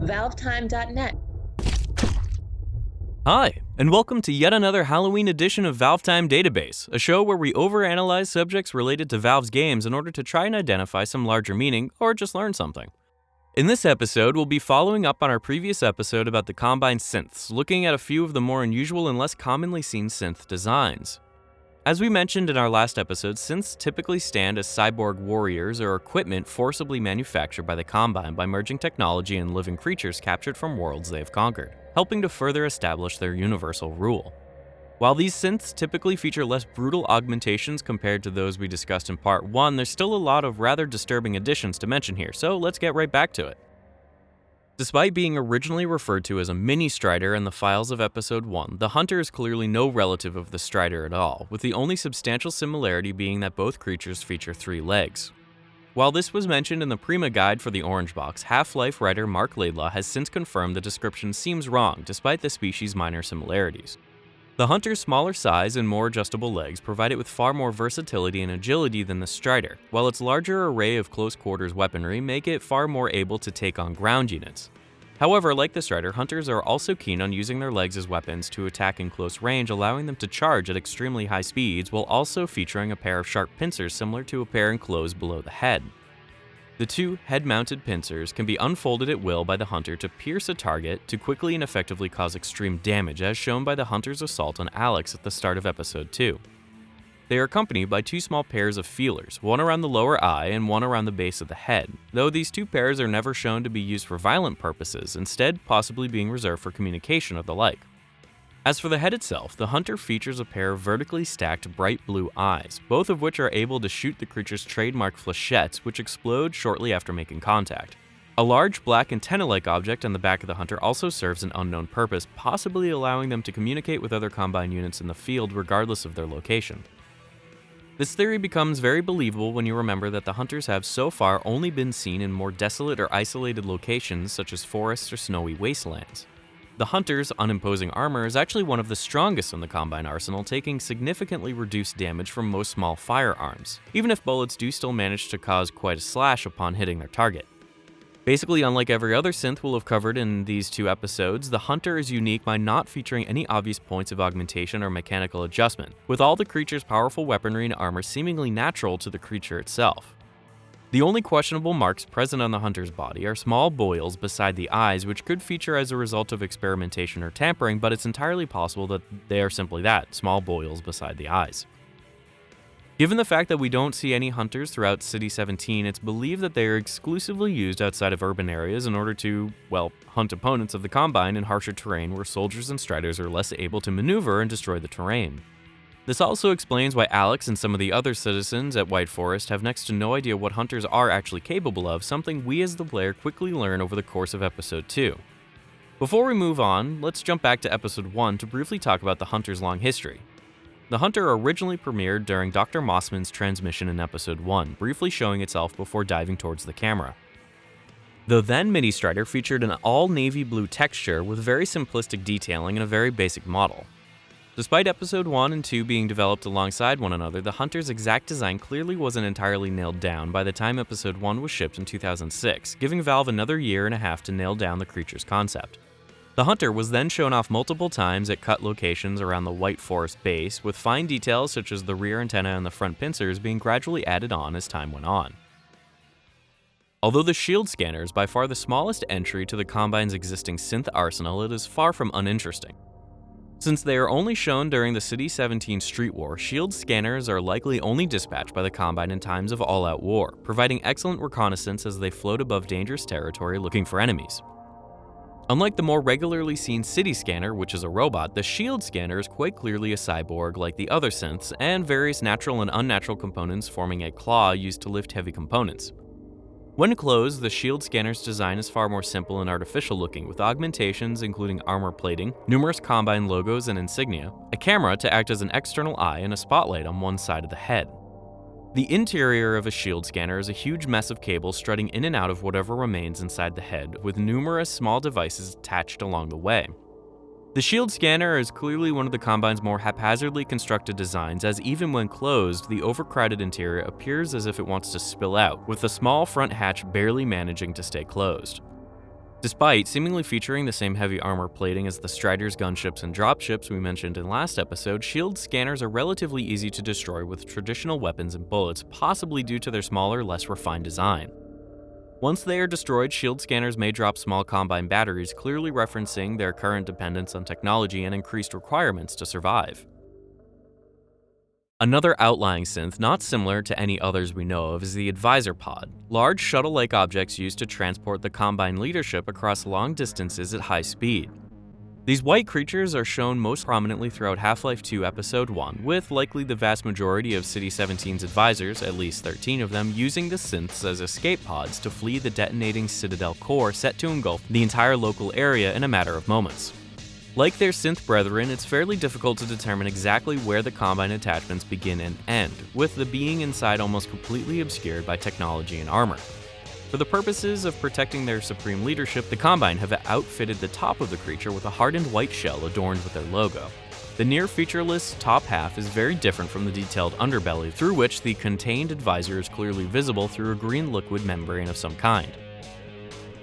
ValveTime.net. Hi, and welcome to yet another Halloween edition of ValveTime Database, a show where we overanalyze subjects related to Valve's games in order to try and identify some larger meaning or just learn something. In this episode, we'll be following up on our previous episode about the Combine Synths, looking at a few of the more unusual and less commonly seen synth designs. As we mentioned in our last episode, synths typically stand as cyborg warriors or equipment forcibly manufactured by the Combine by merging technology and living creatures captured from worlds they have conquered, helping to further establish their universal rule. While these synths typically feature less brutal augmentations compared to those we discussed in Part 1, there's still a lot of rather disturbing additions to mention here, so let's get right back to it. Despite being originally referred to as a mini-strider in the files of Episode 1, the Hunter is clearly no relative of the Strider at all, with the only substantial similarity being that both creatures feature 3 legs. While this was mentioned in the Prima Guide for the Orange Box, Half-Life writer Mark Laidlaw has since confirmed the description seems wrong despite the species' minor similarities. The Hunter's smaller size and more adjustable legs provide it with far more versatility and agility than the Strider, while its larger array of close-quarters weaponry make it far more able to take on ground units. However, like the Strider, Hunters are also keen on using their legs as weapons to attack in close range, allowing them to charge at extremely high speeds while also featuring a pair of sharp pincers similar to a pair enclosed below the head. The 2 head-mounted pincers can be unfolded at will by the Hunter to pierce a target to quickly and effectively cause extreme damage, as shown by the Hunter's assault on Alex at the start of Episode 2. They are accompanied by 2 small pairs of feelers, one around the lower eye and one around the base of the head, though these 2 pairs are never shown to be used for violent purposes, instead possibly being reserved for communication or the like. As for the head itself, the Hunter features a pair of vertically stacked bright blue eyes, both of which are able to shoot the creature's trademark flechettes, which explode shortly after making contact. A large black antenna-like object on the back of the Hunter also serves an unknown purpose, possibly allowing them to communicate with other Combine units in the field regardless of their location. This theory becomes very believable when you remember that the Hunters have so far only been seen in more desolate or isolated locations such as forests or snowy wastelands. The Hunter's unimposing armor is actually one of the strongest in the Combine arsenal, taking significantly reduced damage from most small firearms, even if bullets do still manage to cause quite a slash upon hitting their target. Basically, unlike every other synth we'll have covered in these 2 episodes, the Hunter is unique by not featuring any obvious points of augmentation or mechanical adjustment, with all the creature's powerful weaponry and armor seemingly natural to the creature itself. The only questionable marks present on the Hunter's body are small boils beside the eyes, which could feature as a result of experimentation or tampering, but it's entirely possible that they are simply that, small boils beside the eyes. Given the fact that we don't see any Hunters throughout City 17, it's believed that they are exclusively used outside of urban areas in order to, hunt opponents of the Combine in harsher terrain where soldiers and Striders are less able to maneuver and destroy the terrain. This also explains why Alex and some of the other citizens at White Forest have next to no idea what Hunters are actually capable of, something we as the player quickly learn over the course of Episode 2. Before we move on, let's jump back to Episode 1 to briefly talk about the Hunter's long history. The Hunter originally premiered during Dr. Mossman's transmission in Episode 1, briefly showing itself before diving towards the camera. The then mini-strider featured an all-navy blue texture with very simplistic detailing and a very basic model. Despite Episode 1 and 2 being developed alongside one another, the Hunter's exact design clearly wasn't entirely nailed down by the time Episode 1 was shipped in 2006, giving Valve another year and a half to nail down the creature's concept. The Hunter was then shown off multiple times at cut locations around the White Forest base, with fine details such as the rear antenna and the front pincers being gradually added on as time went on. Although the shield scanner is by far the smallest entry to the Combine's existing synth arsenal, it is far from uninteresting. Since they are only shown during the City 17 Street War, shield scanners are likely only dispatched by the Combine in times of all-out war, providing excellent reconnaissance as they float above dangerous territory looking for enemies. Unlike the more regularly seen City Scanner, which is a robot, the shield scanner is quite clearly a cyborg like the other synths, and various natural and unnatural components forming a claw used to lift heavy components. When closed, the shield scanner's design is far more simple and artificial looking, with augmentations including armor plating, numerous Combine logos and insignia, a camera to act as an external eye, and a spotlight on one side of the head. The interior of a shield scanner is a huge mess of cables strutting in and out of whatever remains inside the head, with numerous small devices attached along the way. The shield scanner is clearly one of the Combine's more haphazardly constructed designs, as even when closed, the overcrowded interior appears as if it wants to spill out, with the small front hatch barely managing to stay closed. Despite seemingly featuring the same heavy armor plating as the Striders, gunships, and dropships we mentioned in last episode, shield scanners are relatively easy to destroy with traditional weapons and bullets, possibly due to their smaller, less refined design. Once they are destroyed, shield scanners may drop small combine batteries, clearly referencing their current dependence on technology and increased requirements to survive. Another outlying synth not similar to any others we know of is the Advisor Pod, large shuttle-like objects used to transport the Combine leadership across long distances at high speed. These white creatures are shown most prominently throughout Half-Life 2 Episode 1, with likely the vast majority of City 17's advisors, at least 13 of them, using the synths as escape pods to flee the detonating Citadel core set to engulf the entire local area in a matter of moments. Like their synth brethren, it's fairly difficult to determine exactly where the Combine attachments begin and end, with the being inside almost completely obscured by technology and armor. For the purposes of protecting their supreme leadership, the Combine have outfitted the top of the creature with a hardened white shell adorned with their logo. The near-featureless top half is very different from the detailed underbelly, through which the contained advisor is clearly visible through a green liquid membrane of some kind.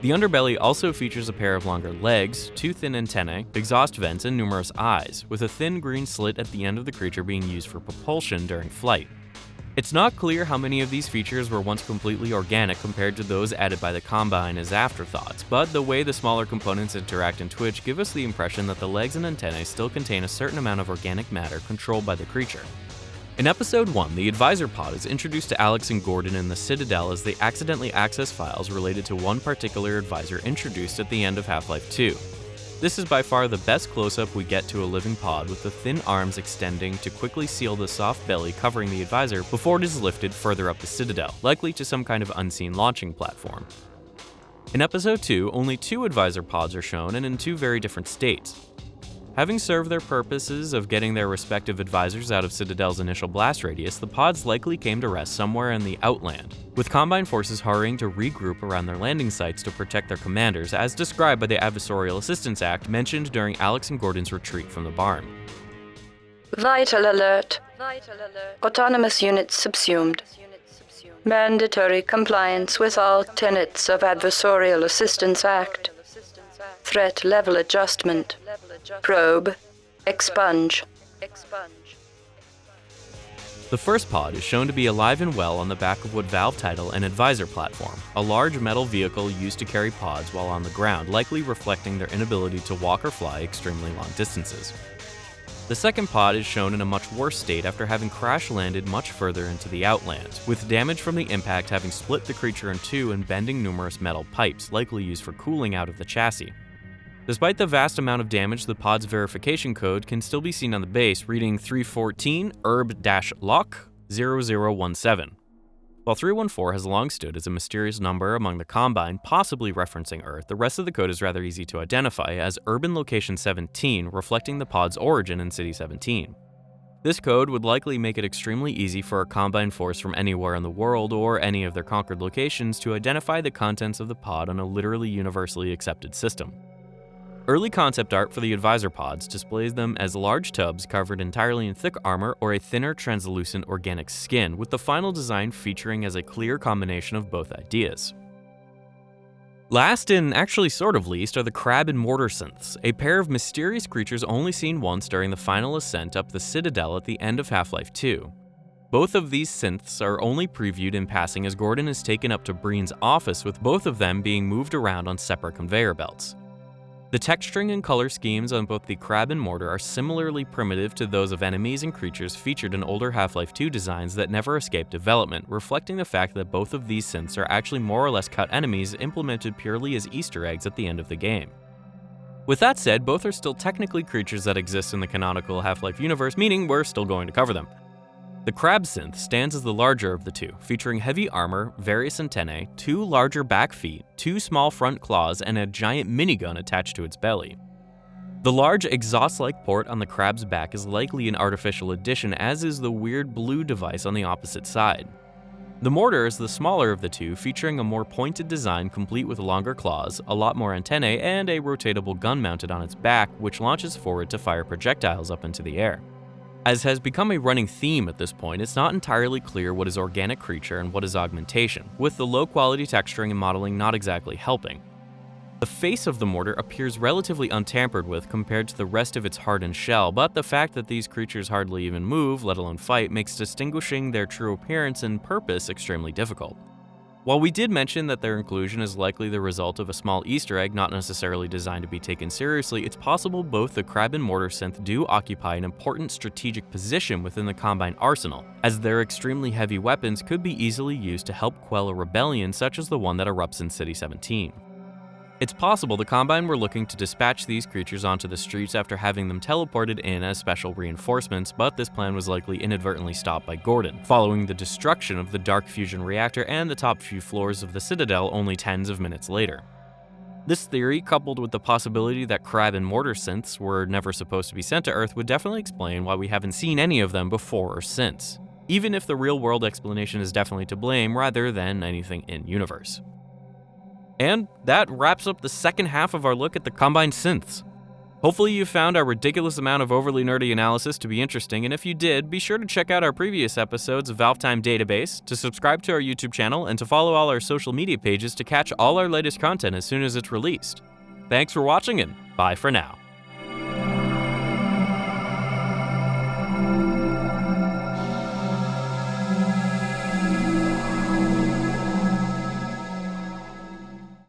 The underbelly also features a pair of longer legs, two thin antennae, exhaust vents, and numerous eyes, with a thin green slit at the end of the creature being used for propulsion during flight. It's not clear how many of these features were once completely organic compared to those added by the Combine as afterthoughts, but the way the smaller components interact and twitch give us the impression that the legs and antennae still contain a certain amount of organic matter controlled by the creature. In Episode 1, the Advisor Pod is introduced to Alex and Gordon in the Citadel as they accidentally access files related to one particular advisor introduced at the end of Half-Life 2. This is by far the best close-up we get to a living pod, with the thin arms extending to quickly seal the soft belly covering the advisor before it is lifted further up the Citadel, likely to some kind of unseen launching platform. In Episode 2, only two advisor pods are shown and in two very different states. Having served their purposes of getting their respective advisors out of Citadel's initial blast radius, the pods likely came to rest somewhere in the Outland, with Combine forces hurrying to regroup around their landing sites to protect their commanders, as described by the Adversarial Assistance Act mentioned during Alex and Gordon's retreat from the barn. Vital alert. Autonomous units subsumed. Mandatory compliance with all tenets of Adversarial Assistance Act. Threat level adjustment. Probe. Expunge. The first pod is shown to be alive and well on the back of what Valve title an Advisor platform, a large metal vehicle used to carry pods while on the ground, likely reflecting their inability to walk or fly extremely long distances. The second pod is shown in a much worse state after having crash-landed much further into the Outland, with damage from the impact having split the creature in two and bending numerous metal pipes, likely used for cooling out of the chassis. Despite the vast amount of damage, the pod's verification code can still be seen on the base, reading 314 ERB-LOCK 0017. While 314 has long stood as a mysterious number among the Combine, possibly referencing Earth, the rest of the code is rather easy to identify as Urban Location 17, reflecting the pod's origin in City 17. This code would likely make it extremely easy for a Combine force from anywhere in the world or any of their conquered locations to identify the contents of the pod on a literally universally accepted system. Early concept art for the Advisor pods displays them as large tubs covered entirely in thick armor or a thinner translucent organic skin, with the final design featuring as a clear combination of both ideas. Last and actually sort of least are the Crab and Mortar Synths, a pair of mysterious creatures only seen once during the final ascent up the Citadel at the end of Half-Life 2. Both of these synths are only previewed in passing as Gordon is taken up to Breen's office, with both of them being moved around on separate conveyor belts. The texturing and color schemes on both the Crab and Mortar are similarly primitive to those of enemies and creatures featured in older Half-Life 2 designs that never escaped development, reflecting the fact that both of these synths are actually more or less cut enemies implemented purely as Easter eggs at the end of the game. With that said, both are still technically creatures that exist in the canonical Half-Life universe, meaning we're still going to cover them. The Crab synth stands as the larger of the two, featuring heavy armor, various antennae, two larger back feet, two small front claws, and a giant minigun attached to its belly. The large exhaust-like port on the Crab's back is likely an artificial addition, as is the weird blue device on the opposite side. The Mortar is the smaller of the two, featuring a more pointed design complete with longer claws, a lot more antennae, and a rotatable gun mounted on its back, which launches forward to fire projectiles up into the air. As has become a running theme at this point, it's not entirely clear what is organic creature and what is augmentation, with the low-quality texturing and modeling not exactly helping. The face of the mortar appears relatively untampered with compared to the rest of its hardened shell, but the fact that these creatures hardly even move, let alone fight, makes distinguishing their true appearance and purpose extremely difficult. While we did mention that their inclusion is likely the result of a small Easter egg not necessarily designed to be taken seriously, it's possible both the Crab and Mortar synth do occupy an important strategic position within the Combine arsenal, as their extremely heavy weapons could be easily used to help quell a rebellion such as the one that erupts in City 17. It's possible the Combine were looking to dispatch these creatures onto the streets after having them teleported in as special reinforcements, but this plan was likely inadvertently stopped by Gordon, following the destruction of the Dark Fusion Reactor and the top few floors of the Citadel only tens of minutes later. This theory, coupled with the possibility that Crab and Mortar synths were never supposed to be sent to Earth, would definitely explain why we haven't seen any of them before or since, even if the real-world explanation is definitely to blame rather than anything in-universe. And that wraps up the second half of our look at the Combine synths. Hopefully you found our ridiculous amount of overly nerdy analysis to be interesting, and if you did, be sure to check out our previous episodes of ValveTime Database, to subscribe to our YouTube channel, and to follow all our social media pages to catch all our latest content as soon as it's released. Thanks for watching, and bye for now.